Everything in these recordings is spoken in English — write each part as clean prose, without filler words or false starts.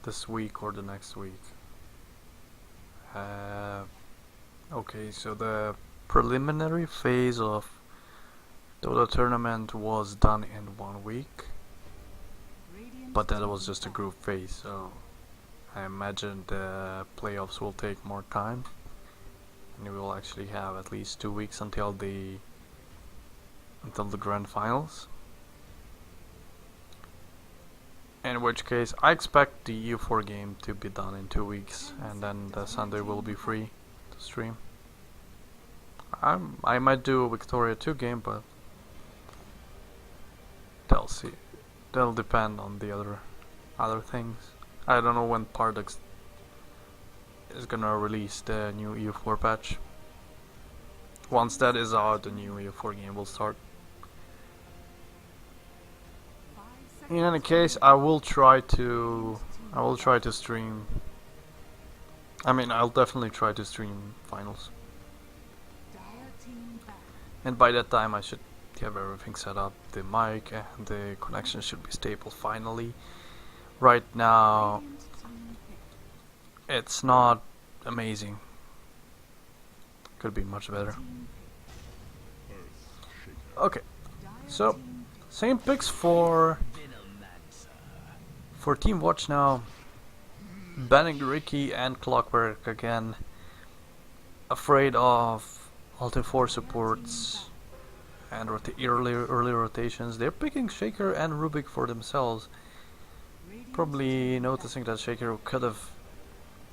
this week or the next week. Okay, so the preliminary phase of Dota tournament was done in 1 week, but that was just a group phase, so I imagine the playoffs will take more time, and we will actually have at least 2 weeks until the grand finals. In which case, I expect the U4 game to be done in 2 weeks, and then the Sunday will be free to stream. I might do a Victoria 2 game, but they'll see. That'll depend on the other things. I don't know when Pardux is gonna release the new EU4 patch. Once that is out, the new EU4 game will start. In any case, I will try to stream. I mean, I'll definitely try to stream finals. And by that time, I should have everything set up. The mic and the connection should be stable finally. Right now, it's not amazing. Could be much better. Okay, so same picks for Team Watch now. Banning Ricky and Clockwork again. Afraid of Alt+F4 supports and early rotations. They're picking Shaker and Rubik for themselves. Probably noticing that Shaker could have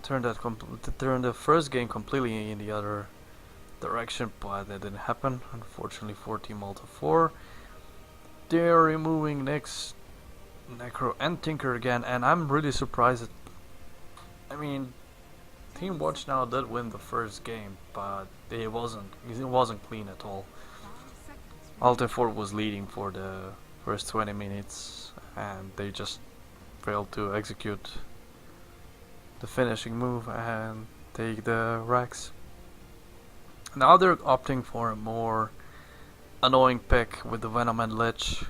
turned the first game completely in the other direction, but that didn't happen. Unfortunately for Team Alt+F4. They're removing Nyx, Necro and Tinker again, and I'm really surprised that, I mean, Team Watch now did win the first game, but it wasn't clean at all. Alt+F4 was leading for the first 20 minutes, and they just failed to execute the finishing move and take the racks. Now they're opting for a more annoying pick with the Venom and Lich.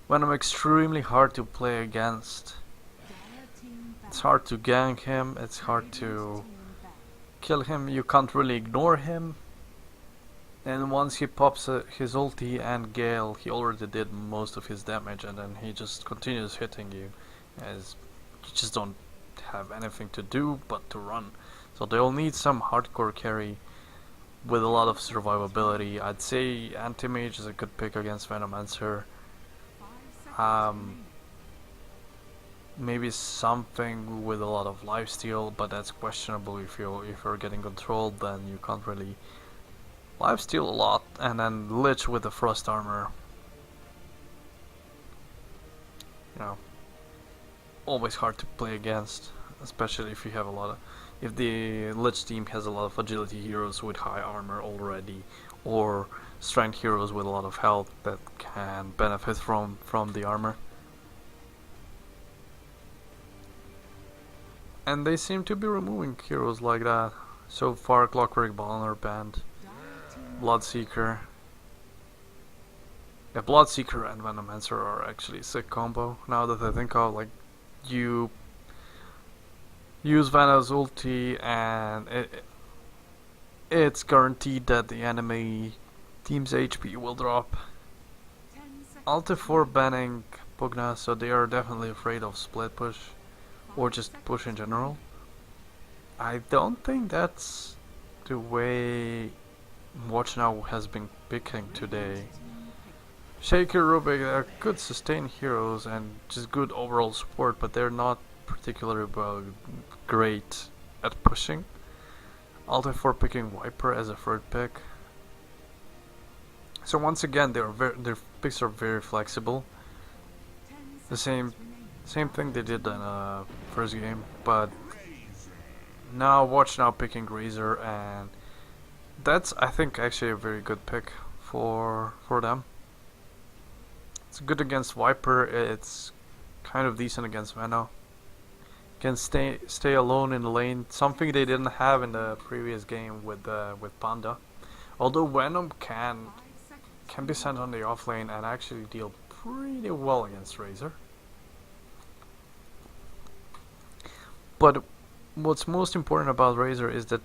Venom extremely hard to play against. It's hard to gank him, it's hard to kill him, you can't really ignore him. And once he pops his ulti and Gale, he already did most of his damage, and then he just continues hitting you, as you just don't have anything to do but to run. So they'll need some hardcore carry with a lot of survivability. I'd say Anti-Mage is a good pick against Venomancer. Maybe something with a lot of lifesteal, but that's questionable. If you're getting controlled, then you can't really lifesteal a lot. And then Lich with the Frost armor, you know, always hard to play against, especially if you have if the Lich team has a lot of agility heroes with high armor already, or strength heroes with a lot of health that can benefit from the armor. And they seem to be removing heroes like that. So far, Clockwork Balloner banned. Bloodseeker. Yeah, Bloodseeker and Venomancer are actually a sick combo. Now that I think of, like, you use Venom's ulti and it's guaranteed that the enemy team's HP will drop. Alt+F4 banning Pugna, so they are definitely afraid of split push, or just push in general. I don't think that's the way Watch Now has been picking today. Shaker, Rubik are good sustained heroes and just good overall support, but they're not particularly great at pushing. Alt+F4 picking Viper as a third pick. So once again, their picks are very flexible. The same thing they did in first game, but now Watch Now picking Razor, and that's, I think, actually a very good pick for them. It's good against Viper. It's kind of decent against Venom. Can stay alone in the lane, something they didn't have in the previous game with Panda. Although Venom can be sent on the off lane and actually deal pretty well against Razor. But what's most important about RuR is that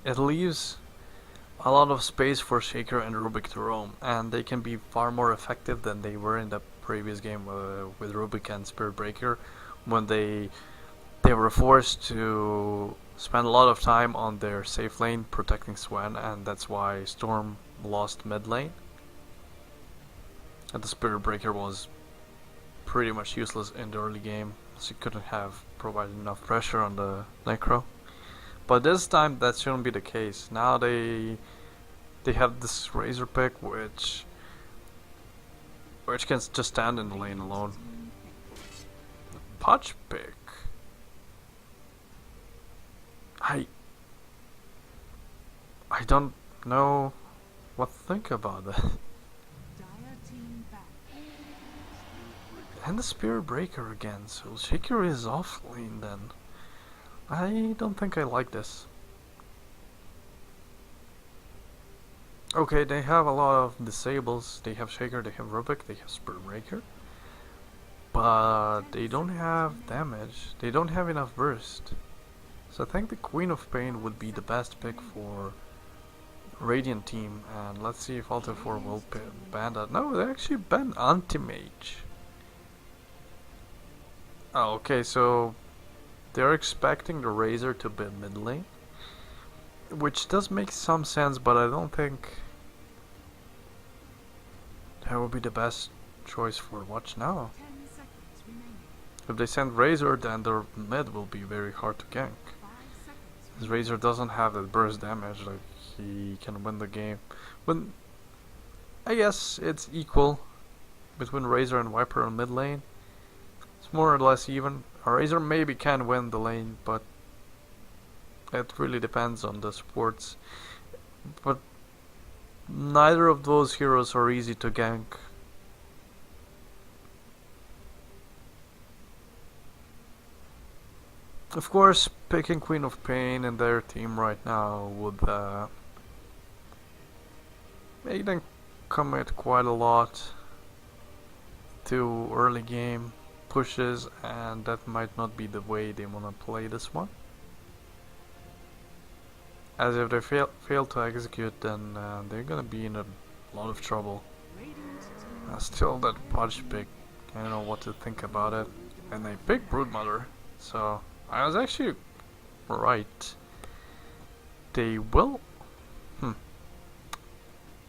it leaves a lot of space for Shaker and Rubik to roam, and they can be far more effective than they were in the previous game with Rubik and Spirit Breaker, when they were forced to spend a lot of time on their safe lane protecting Sven, and that's why Storm lost mid lane. And the Spirit Breaker was pretty much useless in the early game, as he couldn't have provided enough pressure on the Necro. But this time that shouldn't be the case. Now they have this RuR pick which can just stand in the lane alone. Punch pick. I don't know what to think about that. And the Spirit Breaker again, so Shaker is off lane then. I don't think I like this. Okay, they have a lot of disables. They have Shaker, they have Rubik, they have Spirit Breaker. But they don't have damage. They don't have enough burst. So I think the Queen of Pain would be the best pick for Radiant team. And let's see if Alt+F4 will ban that. No, they actually ban Anti-Mage. Oh, okay, so they're expecting the RuR to be mid lane, which does make some sense, but I don't think that would be the best choice for Watch Now. If they send RuR, then their mid will be very hard to gank. As RuR doesn't have that burst damage, like he can win the game. When I guess it's equal between RuR and Viper on mid lane. It's more or less even. RuR maybe can win the lane, but it really depends on the supports. But neither of those heroes are easy to gank. Of course, picking Queen of Pain in their team right now would make them commit quite a lot to early game pushes, and that might not be the way they want to play this one. As if they fail to execute, then they're gonna be in a lot of trouble. Still, that Pudge pick, I don't know what to think about it. And they picked Broodmother, so I was actually right. They will.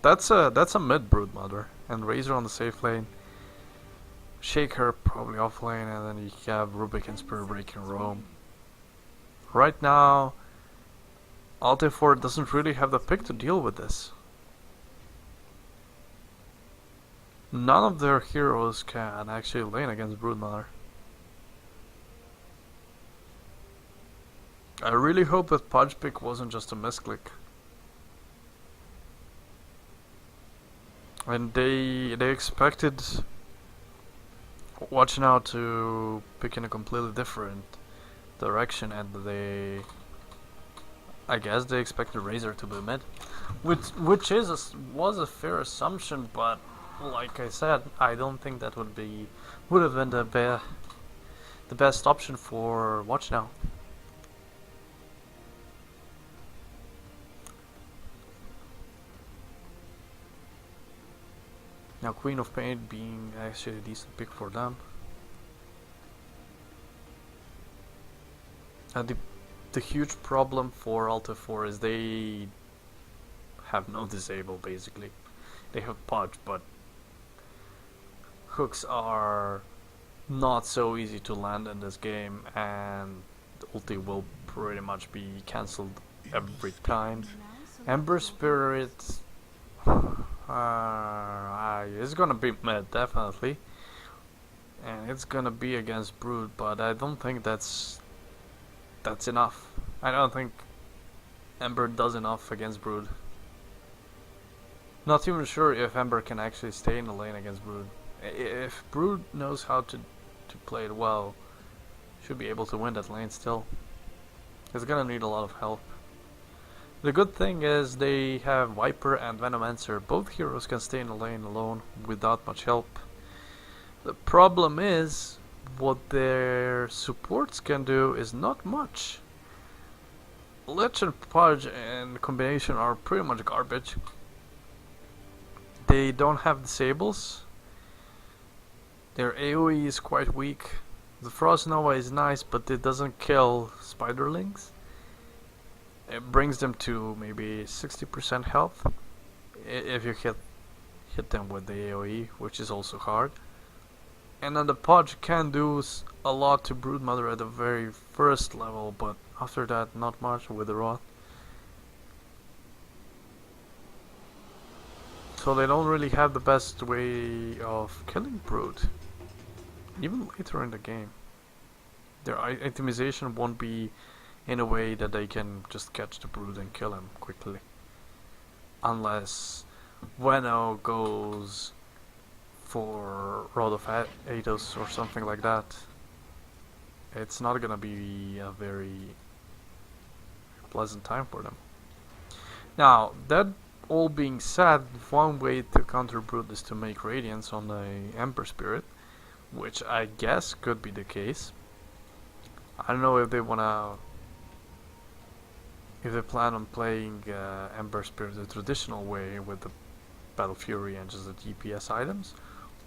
That's a mid Broodmother, and RuR on the safe lane. Shaker probably off lane, and then you have Rubik and Spirit Breaker roam. Right now, Alt+F4 doesn't really have the pick to deal with this. None of their heroes can actually lane against Broodmother. I really hope that Pudge pick wasn't just a misclick. And they expected Watch Now to pick in a completely different direction, and I guess they expected RuR to be mid, which was a fair assumption, but like I said, I don't think that would have been the best option for Watch Now. Now Queen of Pain being actually a decent pick for them. And the huge problem for Alt+F4 is they have no disable basically. They have Pudge, but hooks are not so easy to land in this game, and the ulti will pretty much be cancelled every time. Ember Spirit it's gonna be mid, definitely, and it's gonna be against Brood, but I don't think that's enough. I don't think Ember does enough against Brood. Not even sure if Ember can actually stay in the lane against Brood. If Brood knows how to play it well, should be able to win that lane still. It's gonna need a lot of help. The good thing is they have Viper and Venomancer. Both heroes can stay in the lane alone without much help. The problem is what their supports can do is not much. Lich and Pudge in combination are pretty much garbage. They don't have disables. Their AoE is quite weak. The Frost Nova is nice, but it doesn't kill spiderlings. It brings them to maybe 60% health if you hit them with the AoE, which is also hard. And then the Pudge can do a lot to Broodmother at the very first level, but after that not much with the Wrath. So they don't really have the best way of killing Brood, even later in the game. Their itemization won't be in a way that they can just catch the Brood and kill him quickly. Unless Veno goes for Rod of Athos or something like that. It's not gonna be a very pleasant time for them. Now, that all being said, one way to counter Brood is to make Radiance on the Ember Spirit, which I guess could be the case. I don't know if they wanna, if they plan on playing Ember Spirit the traditional way with the Battle Fury and just the DPS items,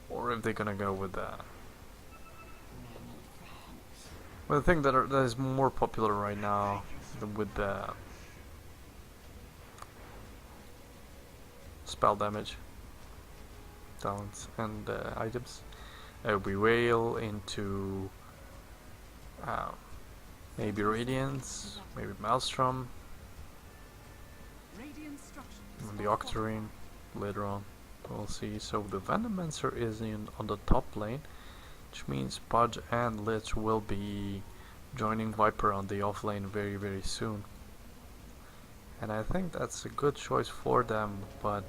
or if they're gonna go with the thing that is more popular right now with the spell damage talents and items. We Wail into maybe Radiance, maybe Maelstrom, and the Octarine later on. We'll see. So the Venomancer is on the top lane, which means Pudge and Lich will be joining Viper on the off lane very, very soon. And I think that's a good choice for them, but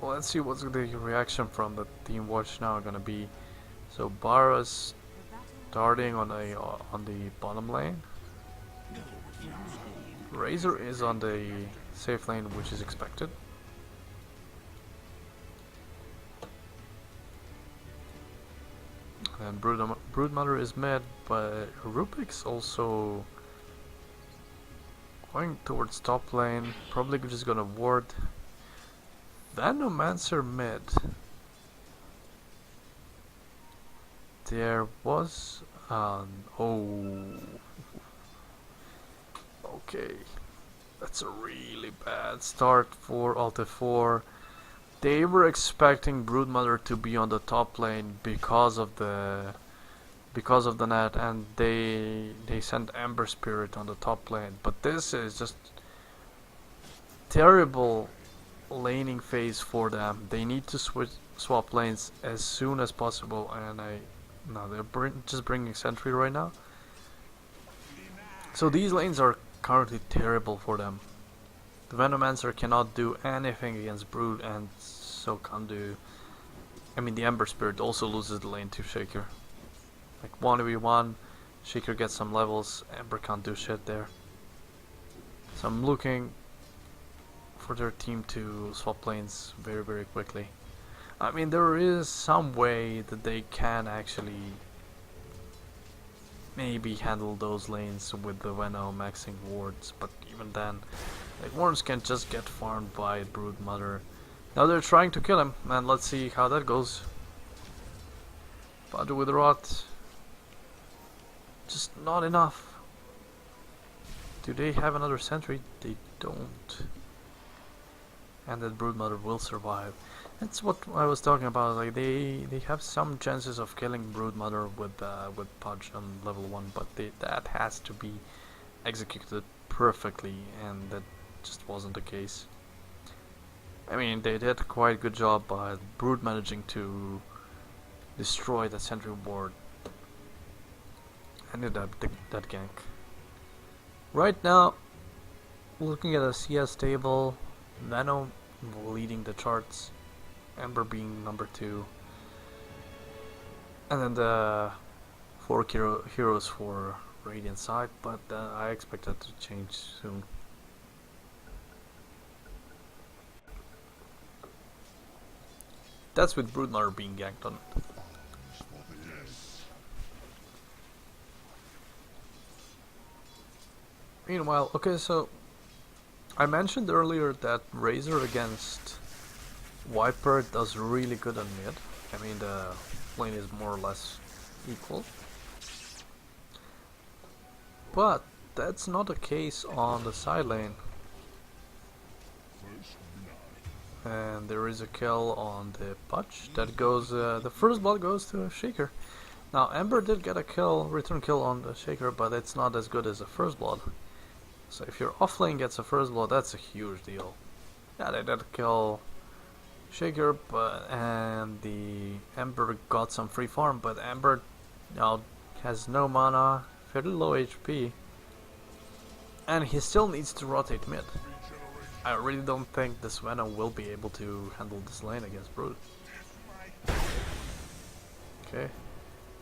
let's see what's the reaction from the Team Watch now gonna be. So Bara's starting on the bottom lane. Razor is on the safe lane, which is expected. And Broodmother is mid, but Rubik's also going towards top lane. Probably just gonna ward. Venomancer mid. There was oh, okay, that's a really bad start for Alt+F4. They were expecting Broodmother to be on the top lane because of the net, and they sent Ember Spirit on the top lane. But this is just terrible laning phase for them. They need to swap lanes as soon as possible, and no, they're just bringing Sentry right now. So these lanes are currently terrible for them. The Venomancer cannot do anything against Brood, and so can't do. I mean, the Ember Spirit also loses the lane to Shaker. Like 1v1, Shaker gets some levels, Ember can't do shit there. So I'm looking for their team to swap lanes very, very quickly. I mean, there is some way that they can actually maybe handle those lanes with the Veno maxing wards, but even then, like, wards can just get farmed by Broodmother. Now they're trying to kill him, and let's see how that goes. Pudge with Rot, just not enough. Do they have another sentry? They don't. And that Broodmother will survive. That's what I was talking about. Like they have some chances of killing Broodmother with Pudge on level 1, but that has to be executed perfectly, and that just wasn't the case. I mean, they did quite a good job by Brood managing to destroy the sentry ward. Ended up that gank. Right now, looking at a CS table, Venom leading the charts, Ember being number 2, and then the 4 heroes for Radiant side, but I expect that to change soon. That's with Broodmother being ganked on it. Meanwhile, okay, so I mentioned earlier that Razor against Viper does really good on mid. I mean, the lane is more or less equal. But that's not the case on the side lane. And there is a kill on the Pudge that goes, the first blood goes to Shaker. Now Ember did get a kill, return kill on the Shaker, but it's not as good as the first blood. So if your offlane gets a first blood, that's a huge deal. Yeah, they did kill Shaker, but and the Ember got some free farm, but Ember now has no mana, fairly low HP, and he still needs to rotate mid. I really don't think the Svenna will be able to handle this lane against Brood. Okay,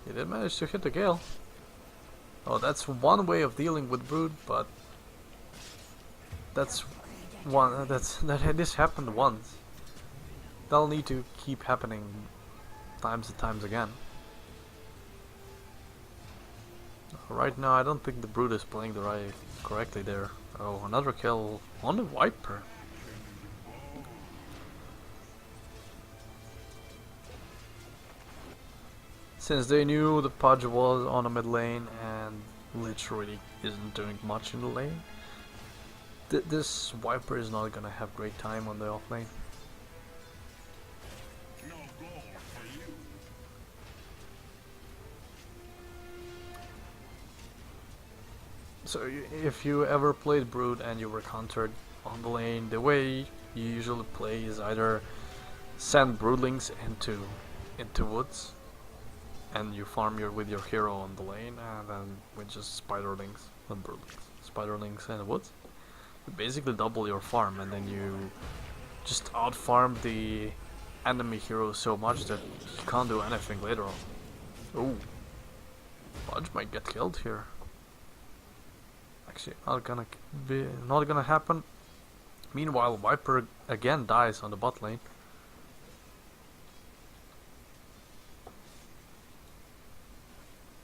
he did manage to hit the Gale. Oh, that's one way of dealing with Brood, but this happened once. That'll need to keep happening times and times again. Right now, I don't think the Brood is playing the right correctly there. Oh, another kill on the Viper. Since they knew the Pudge was on the mid lane and literally isn't doing much in the lane, this Viper is not gonna have great time on the off lane. So if you ever played Brood and you were countered on the lane, the way you usually play is either send Broodlings into woods, and you farm with your hero on the lane, and then with just Spiderlings and Broodlings, Spiderlings and woods, you basically double your farm, and then you just out farm the enemy hero so much that you can't do anything later on. Oh, Pudge might get killed here. Actually, not gonna happen. Meanwhile, Viper again dies on the bot lane.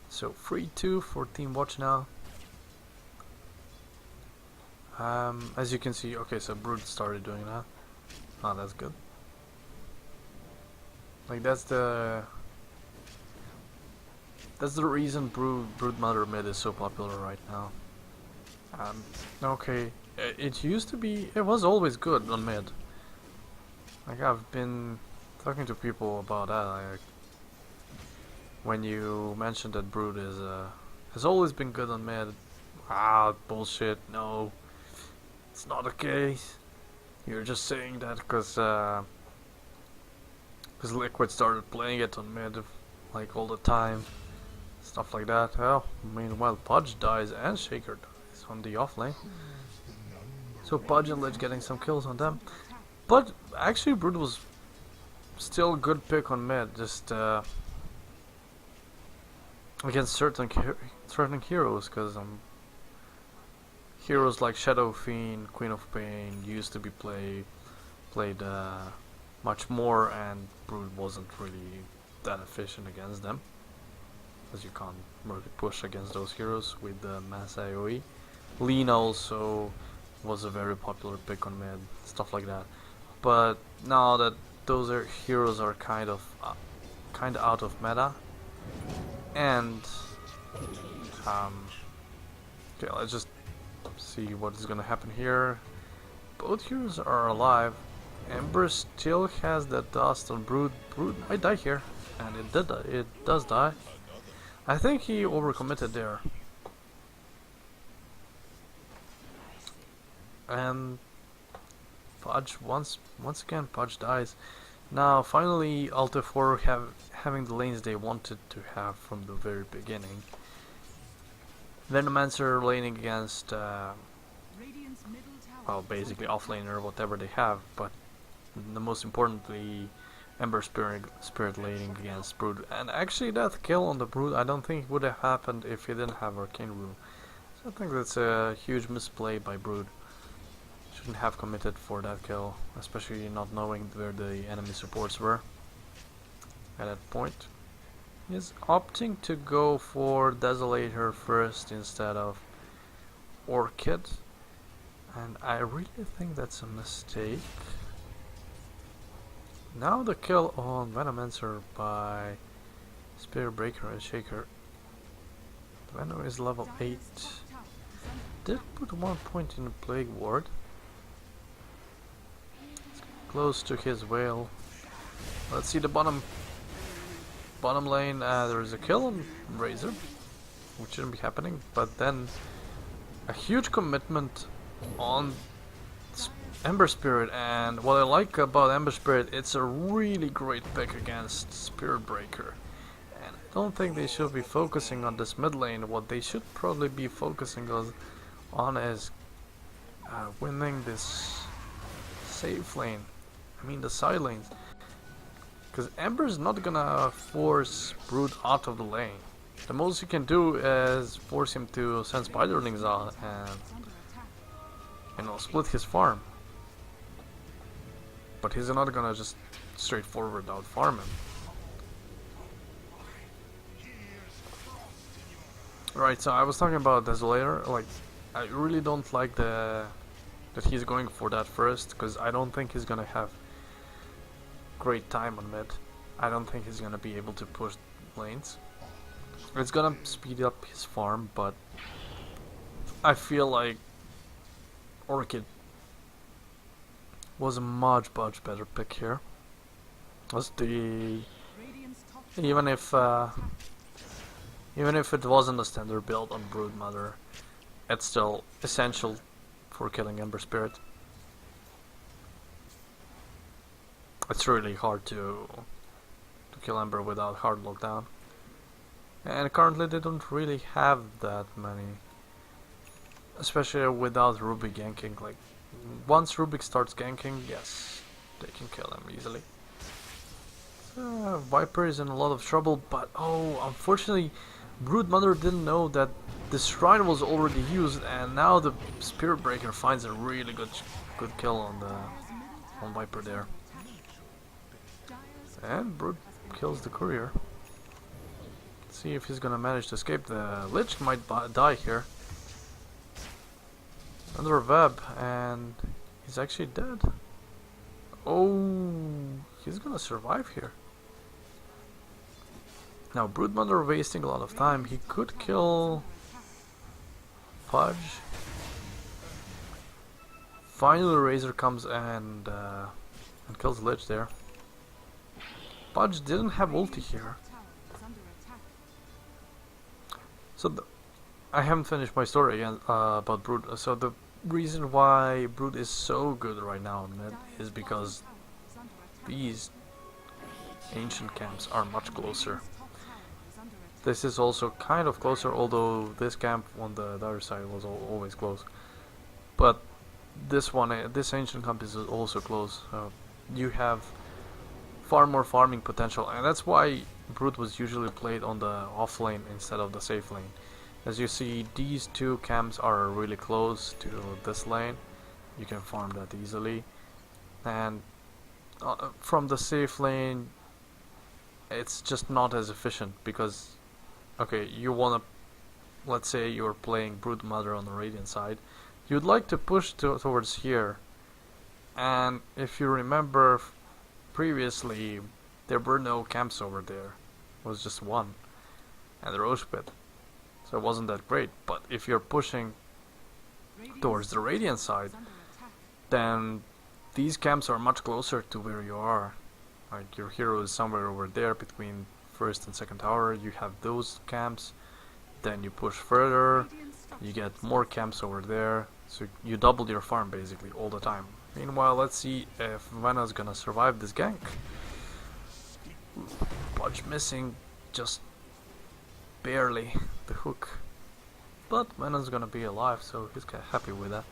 So 3-2 for Team Watch now. As you can see, okay, so Brood started doing that. Oh, that's good. Like that's the reason Brood Mother mid is so popular right now. Okay, it used to be, it was always good on mid. Like I've been talking to people about that. Like, when you mentioned that Brood has always been good on mid, bullshit. No, it's not the case. You're just saying that because Liquid started playing it on mid like all the time, stuff like that. Well, meanwhile Pudge dies and Shaker dies on the off lane. So Pudge and Lich getting some kills on them. But actually Brood was still a good pick on mid, just against certain heroes, because heroes like Shadow Fiend, Queen of Pain used to be played much more, and Brood wasn't really that efficient against them, because you can't really push against those heroes with the mass AoE. Lina also was a very popular pick on mid, stuff like that. But now that those heroes are kind of out of meta, and okay, let's just see what is gonna happen here. Both heroes are alive. Ember still has that dust on Brood. Brood might die here, and it does die. I think he overcommitted there. And Pudge once again Pudge dies. Now finally Alt+F4 having the lanes they wanted to have from the very beginning. Venomancer laning against well, basically offlaner, whatever they have, but the most importantly Ember Spirit laning against Brood. And actually that kill on the Brood I don't think would have happened if he didn't have Arcane Rune. So I think that's a huge misplay by Brood. Shouldn't have committed for that kill, especially not knowing where the enemy supports were at that point. He's opting to go for Desolator first instead of Orchid, and I really think that's a mistake. Now the kill on Venomancer by Spear Breaker and Shaker. Venom is level 8. Did put 1 point in the Plague Ward. Close to his whale. Let's see the bottom lane. There is a kill on Razor, which shouldn't be happening, but then a huge commitment on Ember Spirit, and what I like about Ember Spirit, it's a really great pick against Spirit Breaker. And I don't think they should be focusing on this mid lane. What they should probably be focusing on is winning this safe lane. I mean the side lanes. Because Ember's not gonna force Brood out of the lane. The most you can do is force him to send Spiderlings out and, you know, split his farm. But he's not gonna just straightforward out farm him. Right, so I was talking about Desolator. Like, I really don't like that he's going for that first, because I don't think he's gonna have great time on mid. I don't think he's gonna be able to push lanes. It's gonna speed up his farm, but I feel like Orchid was a much better pick here. Was the even if it wasn't a standard build on Broodmother, it's still essential for killing Ember Spirit. It's really hard to kill Ember without hard lockdown. And currently they don't really have that many. Especially without Rubik ganking. Like, once Rubik starts ganking, yes, they can kill him easily. Viper is in a lot of trouble, but oh, unfortunately Broodmother didn't know that the shrine was already used, and now the Spirit Breaker finds a really good kill on Viper there. And Brood kills the courier. Let's see if he's gonna manage to escape. The Lich might die here. Under a web, and he's actually dead. Oh, he's gonna survive here. Now Broodmother wasting a lot of time. He could kill Pudge. Finally Razor comes and kills Lich there. Pudge didn't have ulti here. So I haven't finished my story again about Brood. So the reason why Brood is so good right now in mid is because these ancient camps are much closer. This is also kind of closer, although this camp on the other side was always close. But this one, this ancient camp is also close. So you have far more farming potential, and that's why Brood was usually played on the off lane instead of the safe lane. As you see, these two camps are really close to this lane. You can farm that easily, and from the safe lane it's just not as efficient, because okay, you wanna, let's say you're playing Broodmother on the Radiant side, you'd like to push towards here, and if you remember previously there were no camps over there. It was just one, and the Roche Pit. So it wasn't that great. But if you're pushing towards the Radiant side, then these camps are much closer to where you are. Like, your hero is somewhere over there between first and second tower. You have those camps, then you push further, you get more camps over there, so you double your farm basically all the time. Meanwhile, let's see if Vena's gonna survive this gank. Pudge missing just barely the hook, but Vena's gonna be alive, so he's happy with that.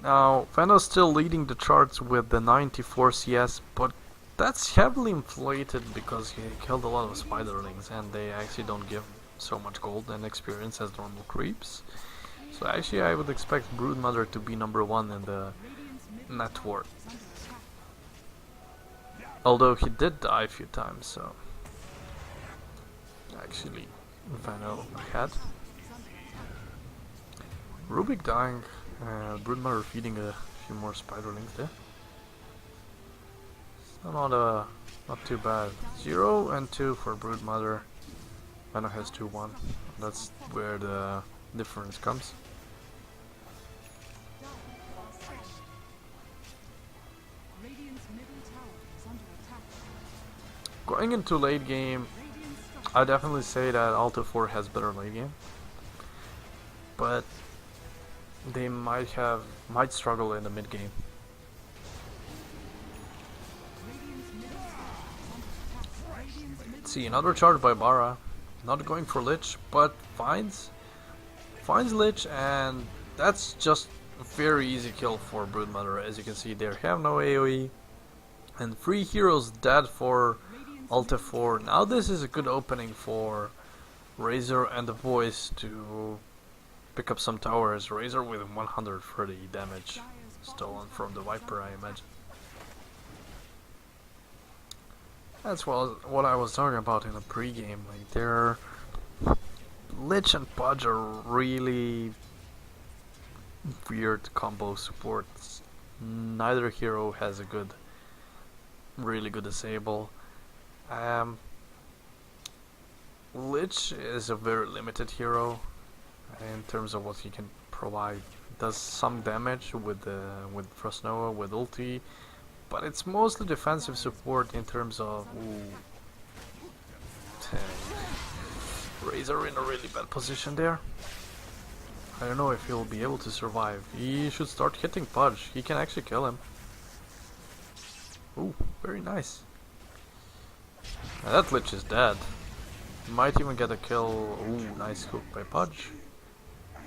Now Vena's still leading the charts with the 94 CS, but that's heavily inflated because he killed a lot of spiderlings, and they actually don't give so much gold and experience as normal creeps. So actually I would expect Broodmother to be number 1 in the net worth. Although he did die a few times, so actually Veno ahead. Rubik dying, Broodmother feeding a few more spiderlings there. So not too bad. 0 and 2 for Broodmother. Venom has 2-1. That's where the difference comes. Going into late game, I definitely say that Alt+F4 has better late game, but they might struggle in the mid game. Let's see, another charge by Bara, not going for Lich, but finds Lich, and that's just a very easy kill for Broodmother. As you can see, they have no AoE, and 3 heroes dead for Alt+F4. Now this is a good opening for RuR and the boys to pick up some towers. RuR with 130 damage stolen from the Viper, I imagine. That's what I was talking about in the pre-game. Like, their Lich and Pudge are really weird combo supports. Neither hero has a really good disable. Lich is a very limited hero in terms of what he can provide. Does some damage with Frost Nova, with ulti, but it's mostly defensive support in terms of RuR in a really bad position there. I don't know if he'll be able to survive. He should start hitting Pudge. He can actually kill him. Ooh, very nice. Now that Lich is dead. Might even get a kill. Ooh, nice hook by Pudge.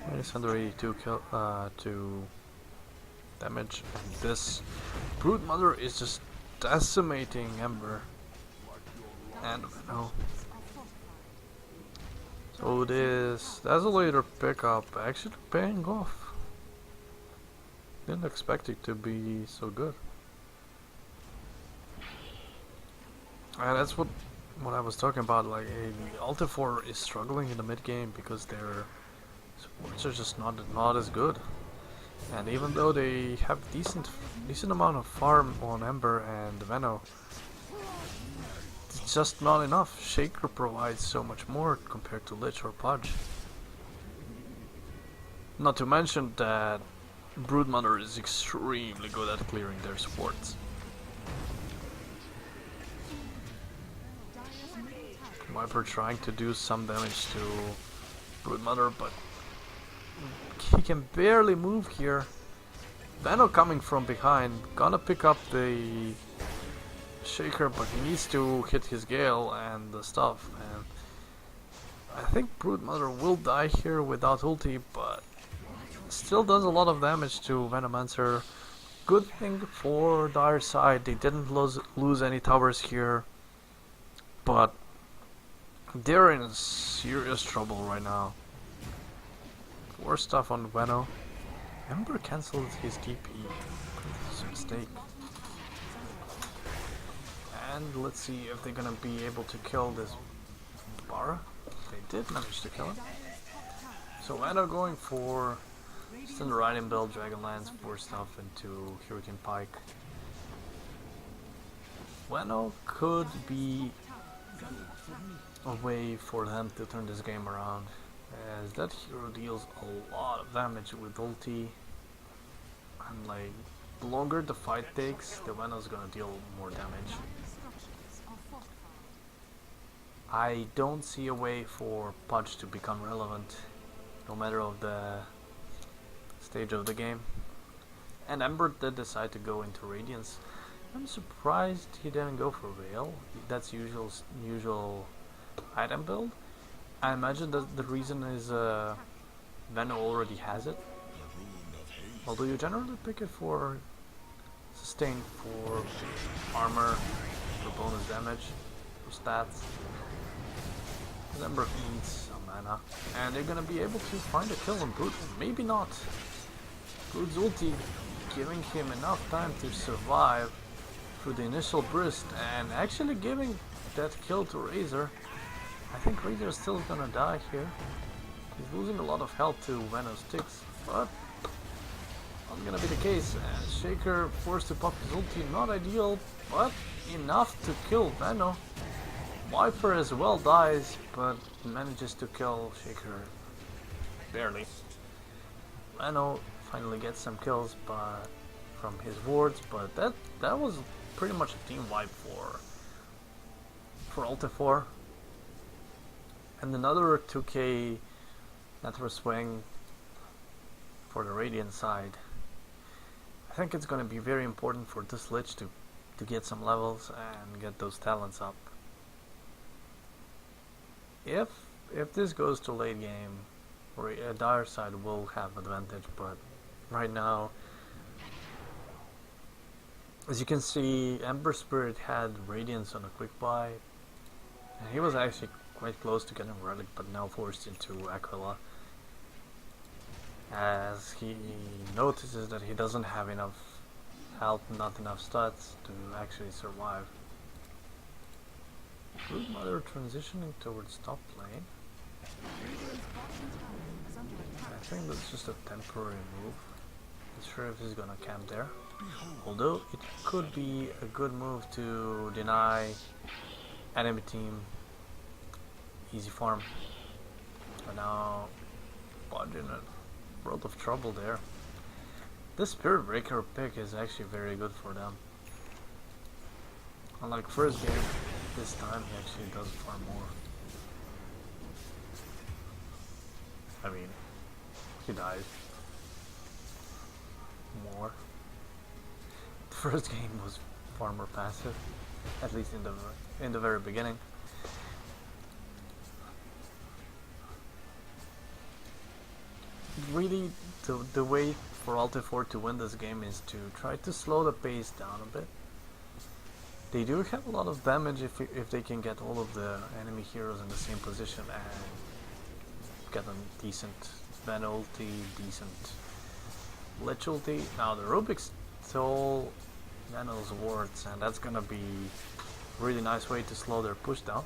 Minus 182 to damage. And this Broodmother is just decimating Ember and Venom. So this Desolator pickup actually paying off. Didn't expect it to be so good. And that's what I was talking about. Like, Alt+F4 is struggling in the mid game because their supports are just not as good. And even though they have decent amount of farm on Ember and Venom, it's just not enough. Shaker provides so much more compared to Lich or Pudge. Not to mention that Broodmother is extremely good at clearing their supports. Viper trying to do some damage to Broodmother, but he can barely move here. Venom coming from behind, gonna pick up the Shaker, but he needs to hit his Gale and the stuff. And I think Broodmother will die here without ulti, but still does a lot of damage to Venomancer. Good thing for Dire side, they didn't lose any towers here, but they're in serious trouble right now. 4 stuff on Venom. Ember cancelled his TP. It's a mistake. And let's see if they're gonna be able to kill this Bara. They did manage to kill him. So Venom going for Standard Riding Build, Dragonlance, 4 stuff into Hurricane Pike. Venom could be a way for them to turn this game around, as that hero deals a lot of damage with ulti, and like, the longer the fight takes, the Venom's gonna deal more damage. I don't see a way for Pudge to become relevant, no matter of the stage of the game. And Ember did decide to go into Radiance. I'm surprised he didn't go for Veil. That's usual item build. I imagine that the reason is Venom already has it. Although you generally pick it for sustain, for armor, for bonus damage, for stats. Ember needs some mana, and they're gonna be able to find a kill on Brood. Maybe not. Brood's ulti giving him enough time to survive through the initial burst, and actually giving that kill to RuR. I think RuR is still gonna die here. He's losing a lot of health to Venom's sticks, but not gonna be the case. And Shaker forced to pop his ulti, not ideal, but enough to kill Venom. Viper as well dies, but manages to kill Shaker barely. Venom finally gets some kills from his wards, but that was pretty much a team wipe for Alt+F4. And another 2k network swing for the Radiant side. I think it's going to be very important for this Lich to get some levels and get those talents up. If this goes to late game, Dire side will have advantage, but right now, as you can see, Ember Spirit had Radiance on a quick buy, and he was actually quite close to getting Relic, but now forced into Aquila, as he notices that he doesn't have enough health, not enough stats to actually survive. Brood Mother transitioning towards top lane. I think that's just a temporary move. Not sure if he's gonna camp there. Although it could be a good move to deny enemy team easy farm. And now Budge in a world of trouble there. This Spirit Breaker pick is actually very good for them. Unlike first game, this time he actually does far more. I mean, he dies more. The first game was far more passive, at least in the very beginning. Really, the way for Alt+F4 to win this game is to try to slow the pace down a bit. They do have a lot of damage if they can get all of the enemy heroes in the same position and get a decent Ven ulti, decent Lich ulti. Now the Rubik stole Venom's wards, and that's gonna be a really nice way to slow their push down.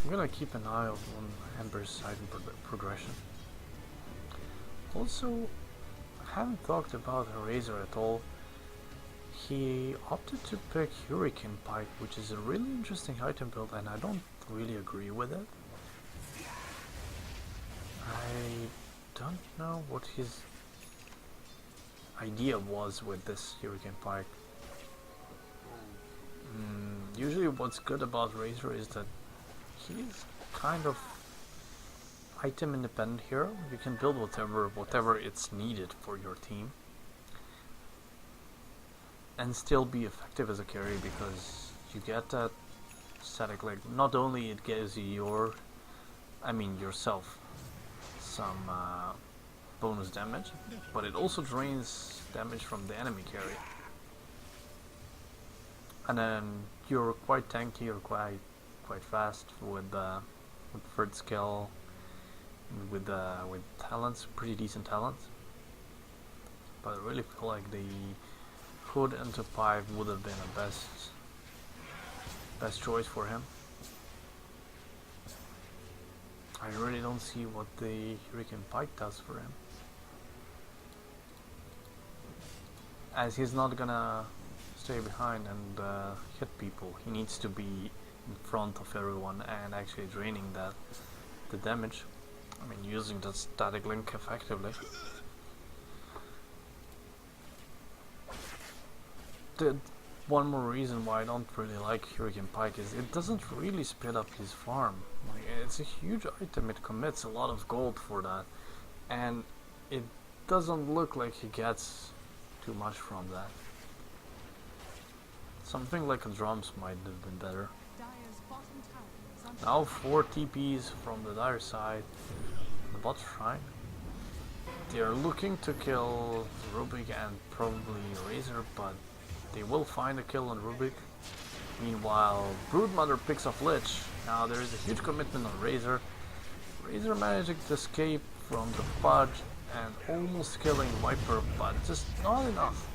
I'm gonna keep an eye on Ember's side progression. Also, I haven't talked about Razor at all. He opted to pick Hurricane Pike, which is a really interesting item build, and I don't really agree with it. I don't know what his idea was with this Hurricane Pike. Usually what's good about Razor is that he's kind of item independent hero. You can build whatever it's needed for your team and still be effective as a carry, because you get that static, like, not only it gives you yourself some bonus damage, but it also drains damage from the enemy carry. And then you're quite tanky, you're quite fast with third skill, with talents, pretty decent talents. But I really feel like the Hood into Pipe would have been a best choice for him. I really don't see what the Hurricane Pike does for him, as he's not gonna stay behind and hit people. He needs to be in front of everyone and actually draining the damage. I mean, using the static link effectively. One more reason why I don't really like Hurricane Pike is it doesn't really speed up his farm. Like, it's a huge item, it commits a lot of gold for that, and it doesn't look like he gets too much from that. Something like a drums might have been better. Now 4 TPs from the Dire side, the bot shrine. They are looking to kill Rubik and probably Razor, but they will find a kill on Rubik. Meanwhile, Broodmother picks off Lich. Now there is a huge commitment on Razor. Razor managing to escape from the fudge and almost killing Viper, but just not enough.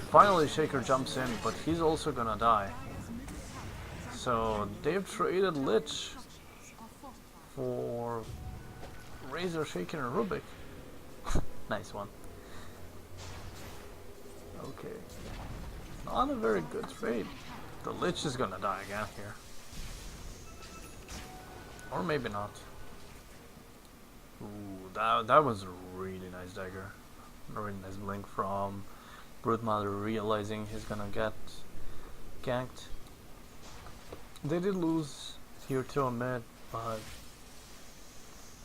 Finally Shaker jumps in, but he's also gonna die. So they've traded Lich for Razor, Shaken and Rubik. Nice one. Okay. Not a very good trade. The Lich is gonna die again here. Or maybe not. Ooh, that was a really nice dagger. A really nice blink from Broodmother realizing he's gonna get ganked. They did lose here to a mid, but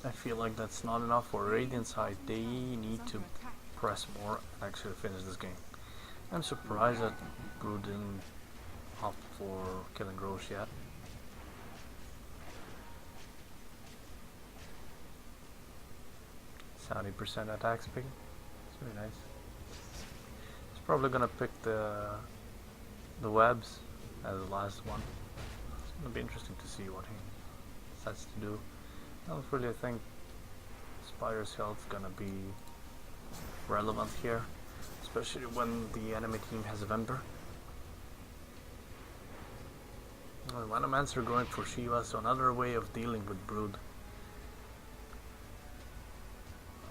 I feel like that's not enough for Radiant side. They need to press more and actually finish this game. I'm surprised that Brood didn't opt for killing Grosh yet. %70 attack speed. It's really nice. He's probably gonna pick the webs as the last one. It's gonna be interesting to see what he decides to do. I don't really think Spire's health is gonna be relevant here, especially when the enemy team has a Vember. Venomancer going for Shiva, so another way of dealing with Brood.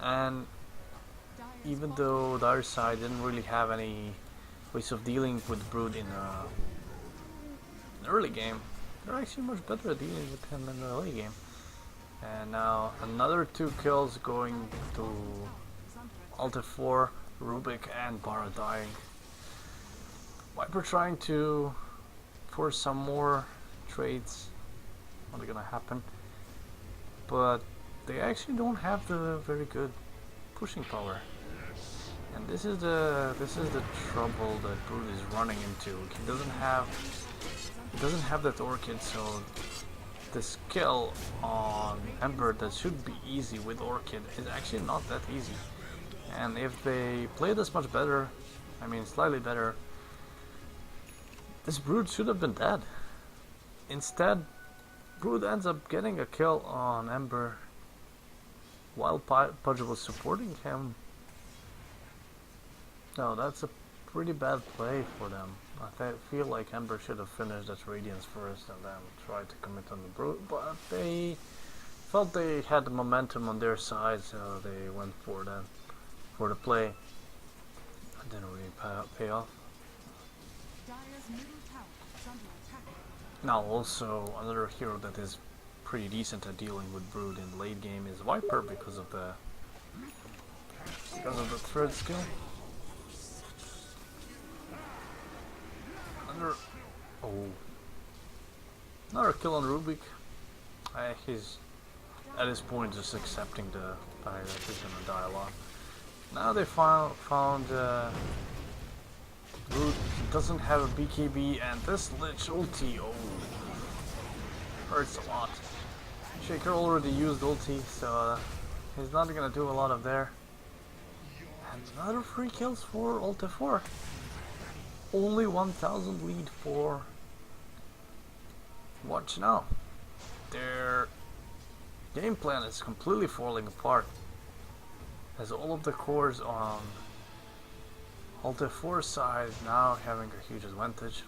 And even though the other side didn't really have any ways of dealing with Brood in the early game, they're actually much better at dealing with him in the early game. And now another 2 kills going to Alt+F4, Rubik and Bara dying. Viper trying to force some more trades. Not gonna happen. But they actually don't have the very good pushing power. And this is the trouble that Brood is running into. He doesn't have that Orchid, so this kill on Ember that should be easy with Orchid is actually not that easy. And if they play this much better, I mean slightly better, this Brood should have been dead. Instead, Brood ends up getting a kill on Ember while Pudge was supporting him. No, that's a pretty bad play for them. I feel like Ember should have finished that Radiance first and then tried to commit on the Brood, but they felt they had the momentum on their side, so they went for the play. It didn't really pay off. Now also another hero that is pretty decent at dealing with Brood in the late game is Viper because of the thread skill. Another kill on Rubik. He's at this point just accepting the fact that he's gonna die a lot. Now they found Brood doesn't have a BKB, and this Lich ulti, hurts a lot. Shaker already used ulti, so he's not gonna do a lot of there. And another 3 kills for Alt+F4. Only 1000 lead for Watch now. Their game plan is completely falling apart, as all of the cores on Alt+F4 side now having a huge advantage.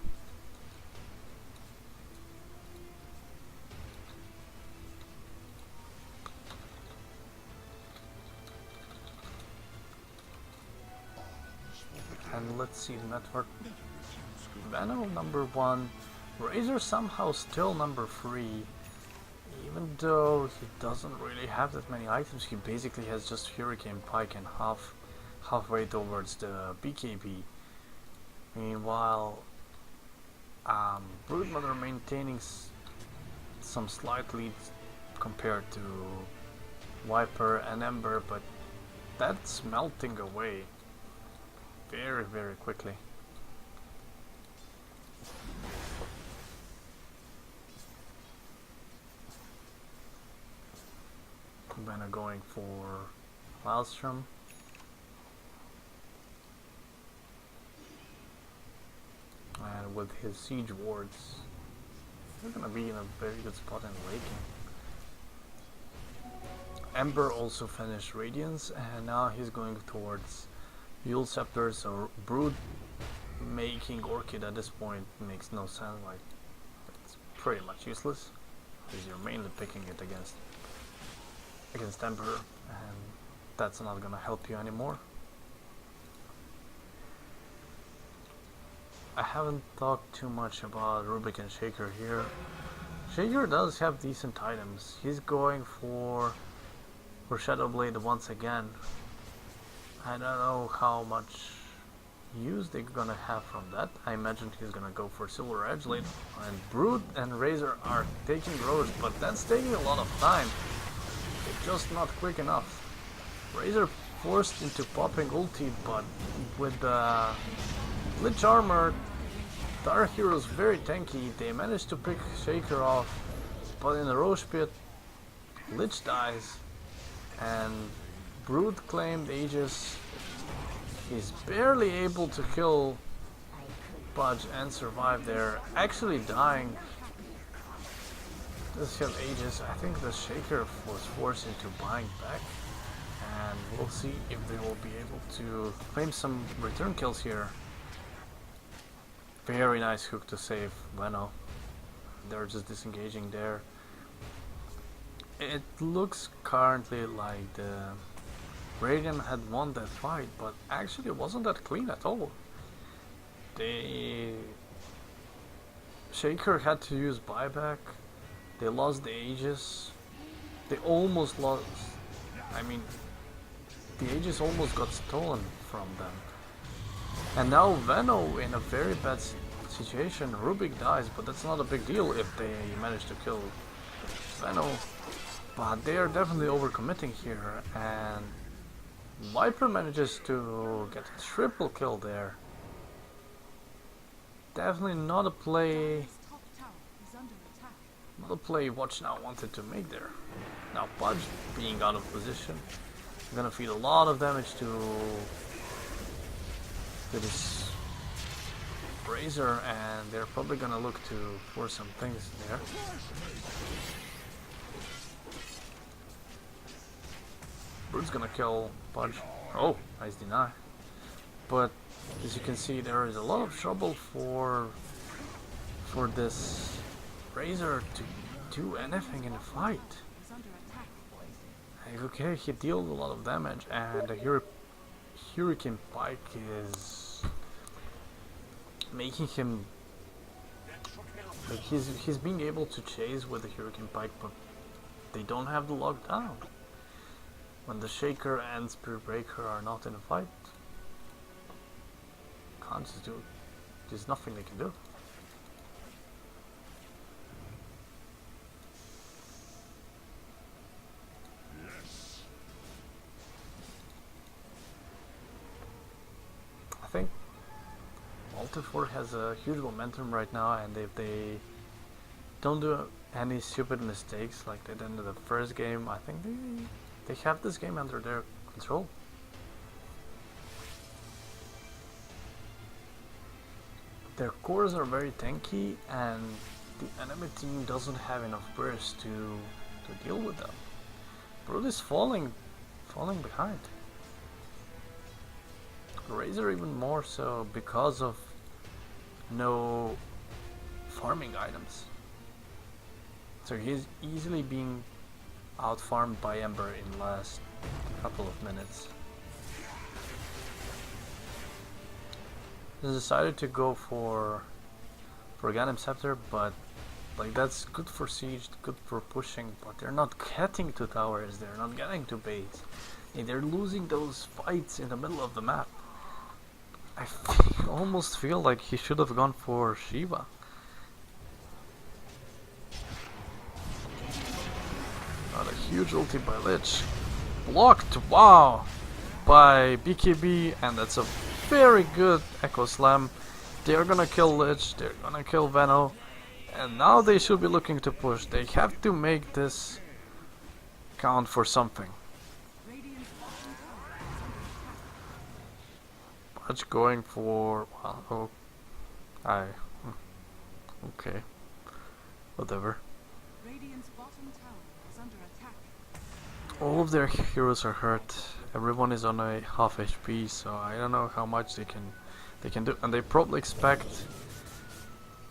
And let's see the network. Venom #1, Razor somehow still #3. Even though he doesn't really have that many items, he basically has just Hurricane Pike and halfway towards the BKB. Meanwhile, Broodmother maintaining some slight leads compared to Viper and Ember, but that's melting away very, very quickly. Banner going for Maelstrom. And with his siege wards, they're gonna be in a very good spot in the late game. Ember also finished Radiance, and now he's going towards Yule Scepter, so Brood making Orchid at this point makes no sense. Like, it's pretty much useless, because you're mainly picking it against Emperor, and that's not gonna help you anymore. I haven't talked too much about Rubik and Shaker here. Shaker does have decent items. He's going for Shadow Blade once again. I don't know how much use they're gonna have from that. I imagine he's gonna go for Silver Edge Blade, and Brood and Razor are taking roads, but that's taking a lot of time. It's just not quick enough. Razor forced into popping ulti, but with the Lich armor, the our hero's very tanky. They managed to pick Shaker off, but in the Roche Pit, Lich dies, and Brood claimed Aegis. He's barely able to kill Budge and survive there, actually dying. Does have Aegis. I think the Shaker was forced into buying back, and we'll see if they will be able to claim some return kills here. Very nice hook to save Veno. They're just disengaging there. It looks currently like the Radiant had won that fight, but actually it wasn't that clean at all. Shaker had to use buyback. They lost the Aegis. They almost lost. I mean, the Aegis almost got stolen from them. And now Veno in a very bad situation. Rubik dies, but that's not a big deal if they manage to kill Veno. But they are definitely overcommitting here, and Viper manages to get a triple kill there. Definitely not a play Watch Now wanted to make there. Now Budge being out of position, gonna feed a lot of damage to this Razor, and they're probably gonna look for some things there. Brood's gonna kill Budge. Oh, nice deny. But as you can see, there is a lot of trouble for this Razor to do anything in the fight. Okay, he deals a lot of damage, and the Hurricane Pike is making him like he's being able to chase with the Hurricane Pike, but they don't have the lockdown. When the Shaker and Spirit Breaker are not in a fight, can't just do it. There's nothing they can do. I think Alt+F4 has a huge momentum right now, and if they don't do any stupid mistakes like they did in the first game, I think they have this game under their control. Their cores are very tanky, and the enemy team doesn't have enough burst to deal with them. Brood is falling behind. Razor even more so because of no farming items. So he's easily being out-farmed by Ember in the last couple of minutes. They decided to go for Ganem Scepter, but like that's good for siege, good for pushing, but they're not getting to towers, they're not getting to base. And they're losing those fights in the middle of the map. I almost feel like he should have gone for Shiva. Not a huge ulti by Lich. Blocked, wow, by BKB, and that's a very good Echo Slam. They're gonna kill Lich, they're gonna kill Veno, and now they should be looking to push. They have to make this count for something. Budge going for, well, okay, whatever. All of their heroes are hurt. Everyone is on a half HP, so I don't know how much they can do. And they probably expect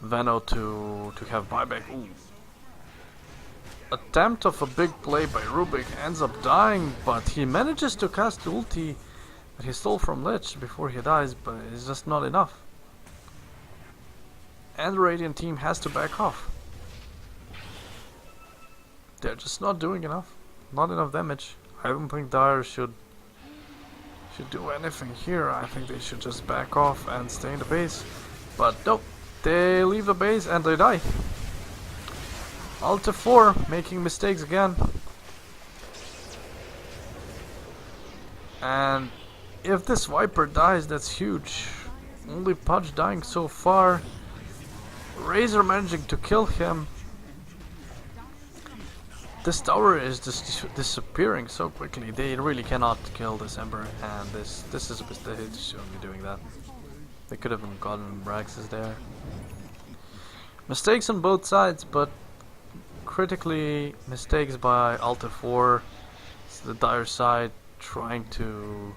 Veno to have buyback. Ooh. Attempt of a big play by Rubik ends up dying, but he manages to cast the ulti that he stole from Lich before he dies, but it's just not enough. And the Radiant team has to back off. They're just not doing enough. Not enough damage. I don't think Dire should do anything here. I think they should just back off and stay in the base. But nope. They leave the base and they die. Alt+F4 making mistakes again. And if this Viper dies, that's huge. Only Pudge dying so far. RuR managing to kill him. This tower is just disappearing so quickly. They really cannot kill this Ember, and this is a mistake. They shouldn't be doing that. They could have gotten Braxes there. Mistakes on both sides, but critically mistakes by Alt+F4. It's the Dire side trying to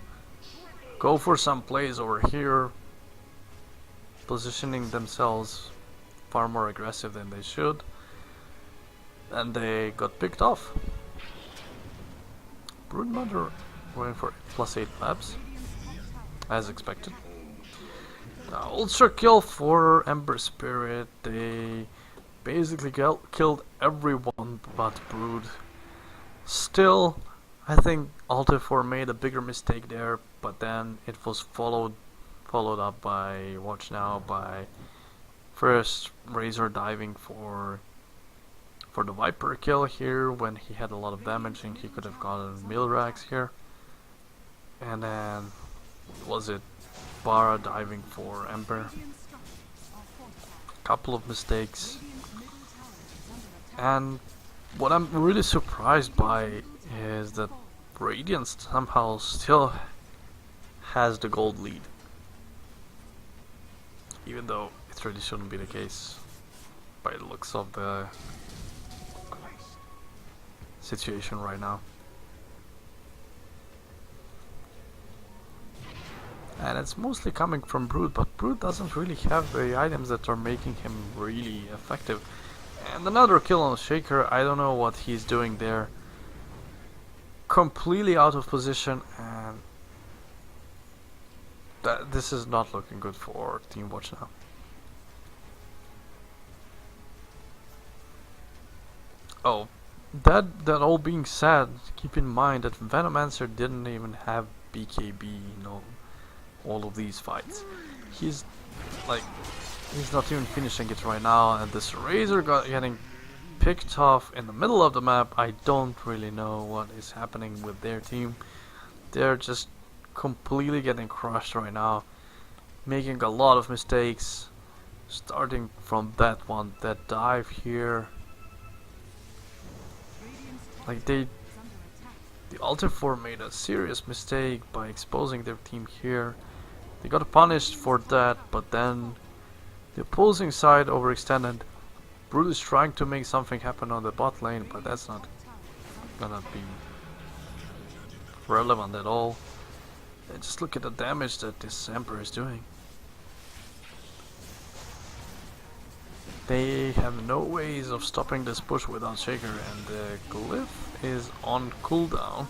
go for some plays over here, positioning themselves far more aggressive than they should. And they got picked off. Broodmother going for +8 maps, as expected. Ultra kill for Ember Spirit. They basically killed everyone but Brood. Still, I think Alt+F4 made a bigger mistake there, but then it was followed up by watch now by first RuR diving for the Viper kill here when he had a lot of damage and he could have gotten Milrax here. And then was it Bara diving for Ember. Couple of mistakes. And what I'm really surprised by is that Radiant somehow still has the gold lead. Even though it really shouldn't be the case by the looks of the situation right now. And it's mostly coming from Brood, but Brood doesn't really have the items that are making him really effective. And another kill on Shaker. I don't know what he's doing there. Completely out of position, and this is not looking good for Team Watch now. Oh, that all being said, keep in mind that Venomancer didn't even have BKB, you know, all of these fights. He's not even finishing it right now, and this RuR getting picked off in the middle of the map. I don't really know what is happening with their team. They're just completely getting crushed right now, making a lot of mistakes, starting from that dive here. Like the Alt+F4 made a serious mistake by exposing their team here. They got punished for that, but then the opposing side overextended. Brood is trying to make something happen on the bot lane, but that's not gonna be relevant at all. And just look at the damage that this Emperor is doing. They have no ways of stopping this push without Shaker, and the Glyph is on cooldown.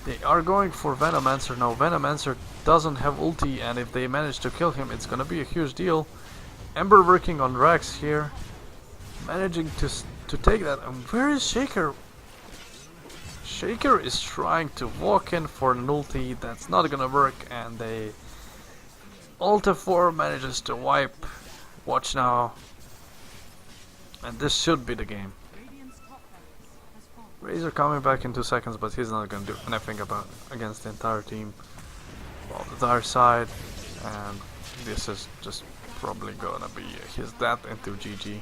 They are going for Venomancer now. Venomancer doesn't have ulti, and if they manage to kill him, it's gonna be a huge deal. Ember working on Rax here, managing to take that. And where is Shaker? Shaker is trying to walk in for an ulti. That's not gonna work, and they Alt+F4 manages to wipe Watch now, and this should be the game. RuR coming back in 2 seconds, but he's not gonna do anything against the entire team of the Dire side, and this is just probably gonna be his death into GG.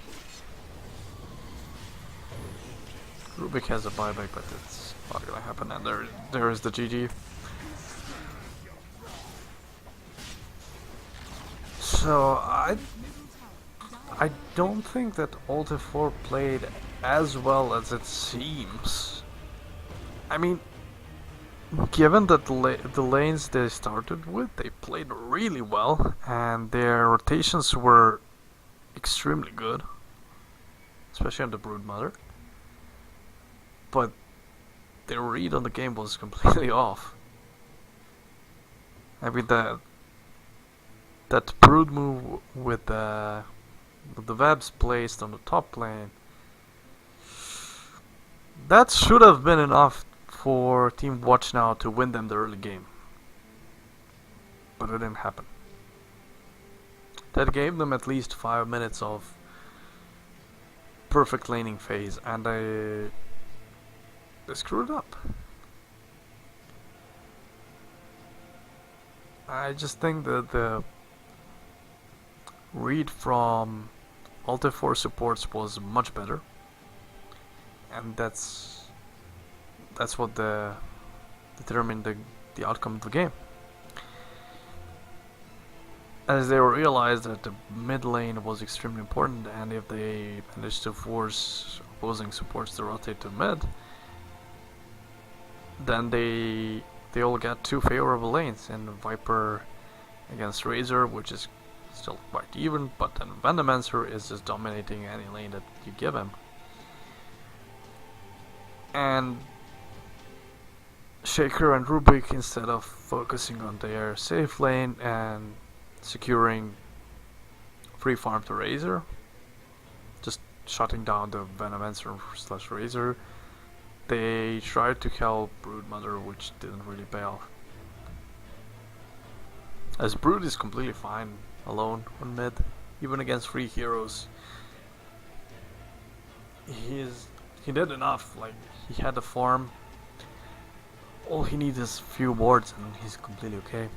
Rubik has a buyback, but it's not gonna happen, and there is the GG. So I don't think that Alt+F4 played as well as it seems. I mean, given that the lanes they started with, they played really well, and their rotations were extremely good, especially on the Brood Mother. But their read on the game was completely off. I mean that Brood move with the webs placed on the top lane, that should have been enough for Team Watch Now to win them the early game. But it didn't happen. That gave them at least 5 minutes of perfect laning phase, and they screwed up. I just think that the read from Alt+F4 supports was much better, and that's what determined the outcome of the game. As they realized that the mid lane was extremely important, and if they managed to force opposing supports to rotate to mid, then they all got two favorable lanes, and Viper against RuR, which is still quite even, but then Venomancer is just dominating any lane that you give him. And Shaker and Rubik, instead of focusing on their safe lane and securing free farm to RuR, just shutting down the Venomancer / RuR, they tried to help Brood Mother, which didn't really pay off. As Brood is completely fine alone on mid, even against free heroes. He did enough, like he had the farm. All he needs is few wards and he's completely okay.